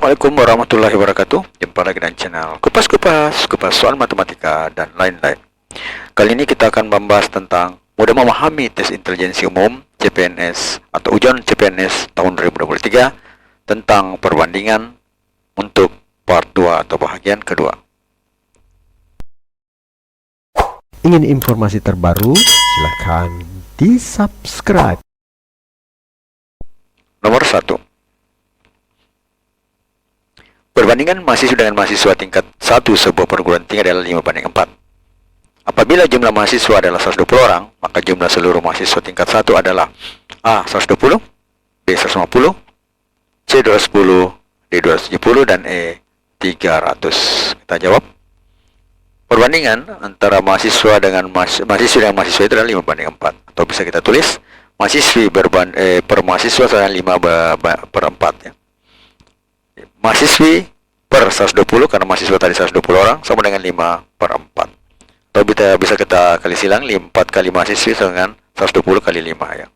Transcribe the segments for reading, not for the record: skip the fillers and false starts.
Assalamualaikum warahmatullahi wabarakatuh. Jumpa lagi dengan channel Kupas soal matematika dan lain-lain. Kali ini kita akan membahas tentang mudah memahami tes intelijensi umum CPNS atau ujian CPNS tahun 2023 tentang perbandingan untuk part 2 atau bagian kedua. Ingin informasi terbaru? Silahkan di-subscribe. Nomor 1. Perbandingan mahasiswa dengan mahasiswa tingkat 1 sebuah perguruan tinggi adalah 5:4. Apabila jumlah mahasiswa adalah 120 orang, maka jumlah seluruh mahasiswa tingkat 1 adalah A 120, B 150, C 210, D 270, dan E 300. Kita jawab. Perbandingan antara mahasiswa dengan mahasiswa itu adalah 5:4. Atau bisa kita tulis mahasiswi per mahasiswa adalah 5/4 ya. Mahasiswi per 120 karena mahasiswa tadi 120 orang sama dengan 5/4. Atau bisa kita kali silang 4 kali mahasiswi sama dengan 120 kali 5 ya.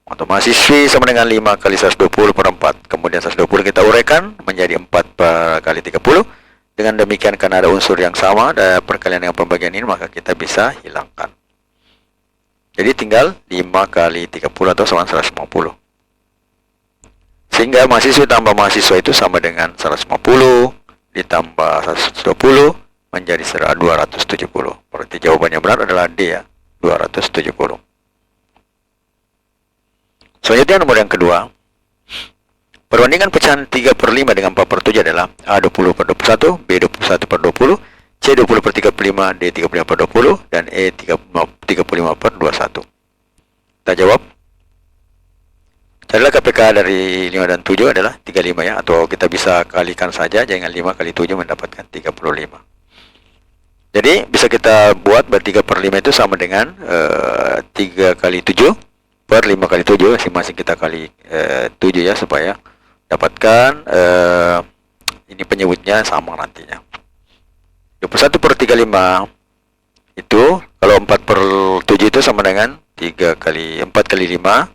Atau mahasiswi sama dengan 5 kali 120 per 4. Kemudian 120 kita uraikan menjadi 4 kali 30. Dengan demikian karena ada unsur yang sama dan perkalian dengan pembagian ini maka kita bisa hilangkan. Jadi tinggal 5 kali 30 atau sama 150. Sehingga mahasiswa tambah mahasiswa itu sama dengan 150 ditambah 120 menjadi 270. Berarti jawabannya benar adalah D ya, 270. Selanjutnya nomor yang kedua. Perbandingan pecahan 3/5 dengan 4/7 adalah A 20/21, B 21/20, C 20/35, D 35/20, dan E 35/21. Kita jawab. Carilah KPK dari 5 dan 7 adalah 35 ya, atau kita bisa kalikan saja dengan 5 kali 7 mendapatkan 35. Jadi bisa kita buat 3/5 itu sama dengan 3 kali 7 per 5 kali 7, masing-masing kita kali 7 ya, supaya dapatkan ini penyebutnya sama nantinya. 21/35 itu kalau 4/7 itu sama dengan 4 kali 5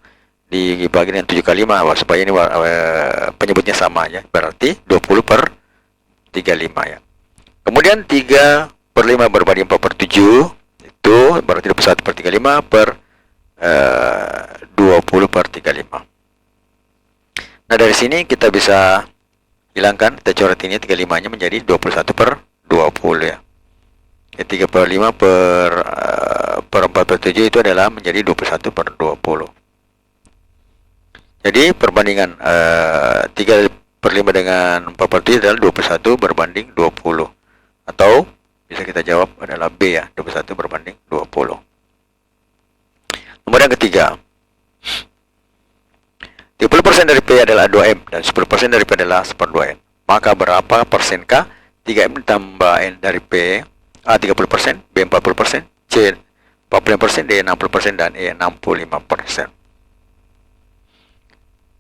dibagi dengan 7 kali 5 supaya ini penyebutnya sama ya, berarti 20/35 ya. Kemudian 3/5 berbanding 4/7 itu berarti 21/35 per 20/35. Nah dari sini kita bisa hilangkan, kita coret ini 35 nya menjadi 21/20 ya. 3/5 per 4/7 itu adalah menjadi 21/20. Jadi perbandingan 3/5 dengan 4/7 adalah 21 berbanding 20. Atau bisa kita jawab adalah B ya, 21 berbanding 20. Nomor yang ketiga. 30% dari P adalah 2M dan 10% dari P adalah 1/2N. Maka berapa persenkah 3M ditambah N dari P? A 30%, B 40%, C 45%, D 60%, dan E 65%.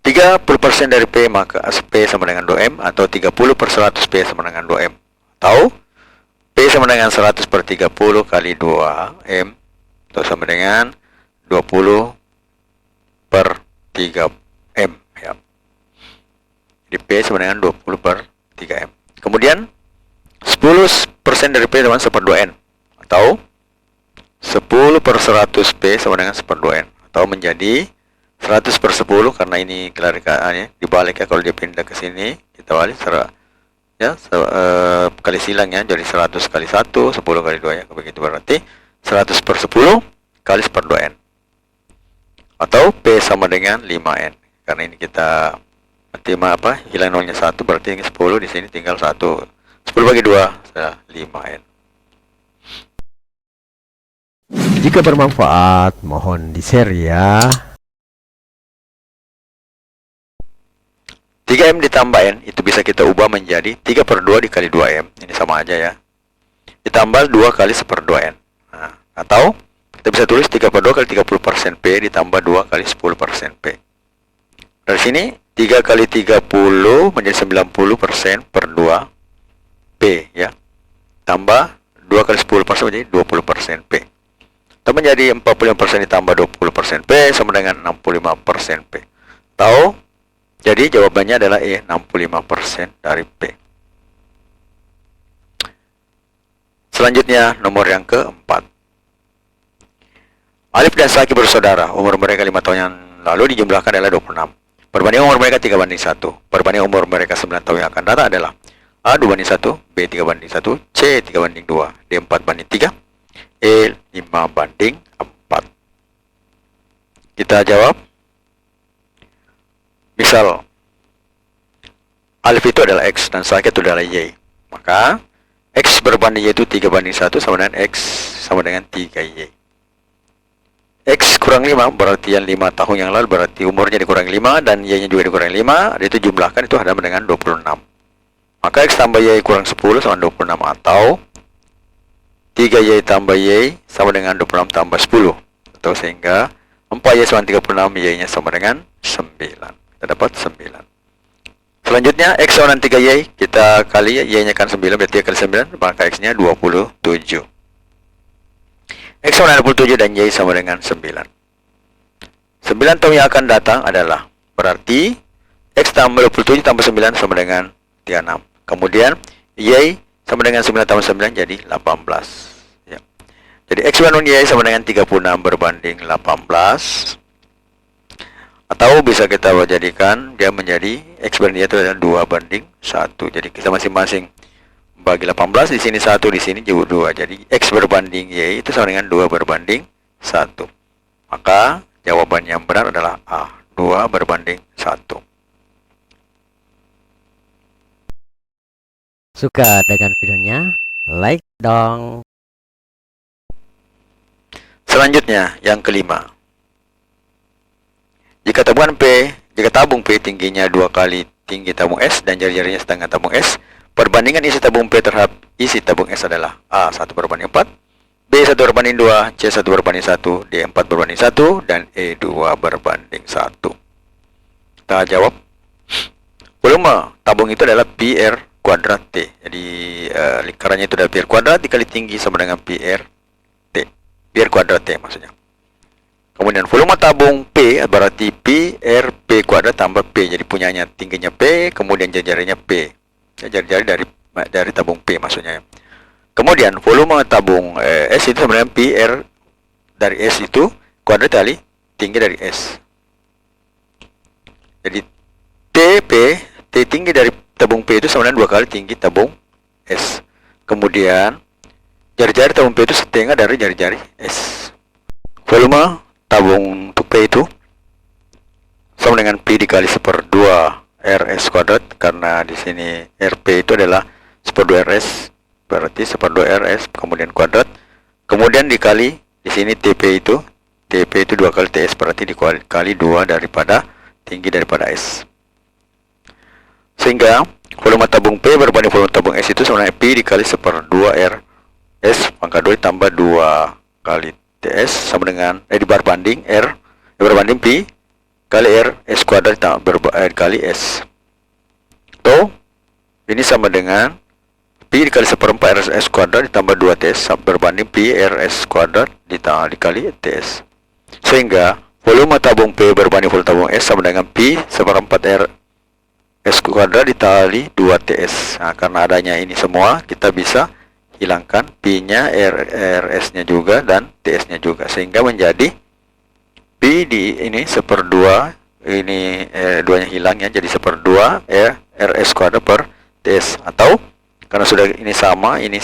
30% dari P maka P sama dengan 2M, atau 30/100 P sama dengan 2M, atau P sama dengan 100/30 kali 2M, atau sama dengan 20/3M ya. Jadi P sama dengan 20/3M. Kemudian 10% dari P sama 1/2N, atau 10/100 P sama dengan 1/2N, atau menjadi 100/10 karena ini kelarikannya dibalik ya, kalau dia pindah ke sini kita balik ya, kali silangnya jadi 100 kali 1, 10 kali 2 ya, begitu berarti 100/10 kali 1/2N, atau P sama dengan 5N karena ini kita hilang nolnya 1 berarti ini 10, di sini tinggal 1, 10 bagi 2 adalah 5N. Jika bermanfaat, mohon di-share ya. 3M ditambah N itu bisa kita ubah menjadi 3/2 dikali 2M. Ini sama aja ya. Ditambah 2 kali 1/2N. Nah, atau kita bisa tulis 3/2 kali 30% P ditambah 2 kali 10% P. Dari sini 3 kali 30 menjadi 90% per 2 P ya. Tambah 2 kali 10% menjadi 20% P. Atau menjadi 45% ditambah 20% P sama dengan 65% P. Atau Jadi jawabannya adalah E, 65% dari P. Selanjutnya nomor yang keempat. Alif dan Saki bersaudara, umur mereka 5 tahun yang lalu dijumlahkan adalah 26. Perbandingan umur mereka 3:1. Perbandingan umur mereka 9 tahun yang akan datang adalah A 2:1, B 3:1, C 3:2, D 4:3, E 5:4. Kita jawab. Misal, Alif itu adalah X dan Saki itu adalah Y. Maka X berbanding Y itu 3:1 sama dengan X sama dengan 3Y. X kurang 5 berarti yang 5 tahun yang lalu berarti umurnya dikurangi 5 dan Y-nya juga dikurangi 5, itu jumlahkan itu sama dengan 26. Maka X tambah Y kurang 10 sama 26 atau 3Y tambah Y sama dengan 26 tambah 10. Atau sehingga 4Y sama 36, Y-nya sama dengan 9. Kita dapat 9. Selanjutnya X sama dengan 3Y, kita kali Y-nya kan 9, berarti 3 kali 9, maka X-nya 27. X sama dengan 27 dan Y sama dengan 9. 9 tahun yang akan datang adalah berarti X tambah 27 tambah 9 sama dengan 36. Kemudian Y sama dengan 9 tambah 9 jadi 18. Ya. Jadi X banding Y sama dengan 36 berbanding 18. Atau bisa kita jadikan dia menjadi X banding Y itu adalah 2:1. Jadi kita masing-masing bagi 18, di sini 1, di sini juga 2. Jadi X berbanding Y itu sama dengan 2:1. Maka jawaban yang benar adalah A, 2:1. Suka dengan videonya? Like dong. Selanjutnya, yang kelima. Jika tabung P tingginya 2 kali tinggi tabung S dan jari-jarinya setengah tabung S, perbandingan isi tabung P terhadap isi tabung S adalah A 1:4, B 1:2, C 1:1, D 4:1, dan E 2:1. Kita jawab. Volume tabung itu adalah pi R kuadrat T. Jadi lingkarannya itu adalah pi R kuadrat dikali tinggi sama dengan pi R T. Pi R kuadrat T maksudnya. Kemudian volume tabung P berarti pi R P kuadrat tambah P. Jadi punyanya tingginya P, kemudian jari-jarinya P. Jari-jari dari tabung P maksudnya. Kemudian volume tabung S itu sama dengan pi R dari S itu kuadrat kali tinggi dari S. Jadi T tinggi dari tabung P itu sama dengan 2 kali tinggi tabung S. Kemudian jari-jari tabung P itu setengah dari jari-jari S. Volume tabung P itu sama dengan pi dikali 1/2 RS kuadrat, karena di sini RP itu adalah 1/2 RS, berarti 1/2 RS kemudian kuadrat, kemudian dikali di sini TP itu 2 kali TS, berarti dikali 2 daripada tinggi daripada S. Sehingga volume tabung P berbanding volume tabung S itu sama dengan pi dikali 1/2 RS pangkat 2 ditambah 2 kali TS sama dengan dibanding R berbanding pi kali R S kuadrat kali S. Atau ini sama dengan pi dikali 1/4 RS kuadrat ditambah 2 TS berbanding pi RS kuadrat dikali TS. Sehingga volume tabung P berbanding volume tabung S sama dengan pi 1/4 RS kuadrat dikali 2 TS. Nah, karena adanya ini semua, kita bisa hilangkan pi-nya, RS-nya juga, dan TS-nya juga. Sehingga menjadi pi di ini 1/2, ini 2-nya hilang ya, jadi 1/2 RS kuadrat per TS. Atau karena sudah ini sama, ini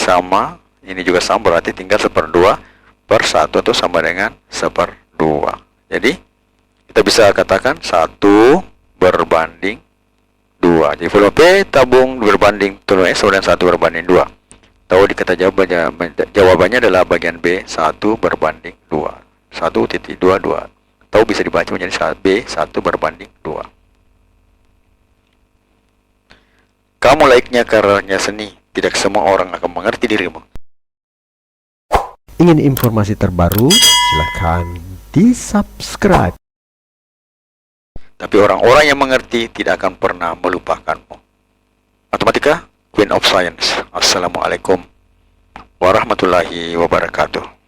juga sama, berarti tinggal 1/2/1 atau sama dengan 1/2. Jadi kita bisa katakan 1/2. Jadi volume P tabung berbanding tabung S sama dengan 1/2. Tahu dikata jawabannya adalah bagian B, 1/2. 1.22. Tahu bisa dibaca menjadi B 1/2. Kamu laiknya karena seni, tidak semua orang akan mengerti dirimu. Ingin informasi terbaru? Silahkan di-subscribe. Tapi orang-orang yang mengerti tidak akan pernah melupakanmu. Matematika, Queen of Science. Assalamualaikum warahmatullahi wabarakatuh.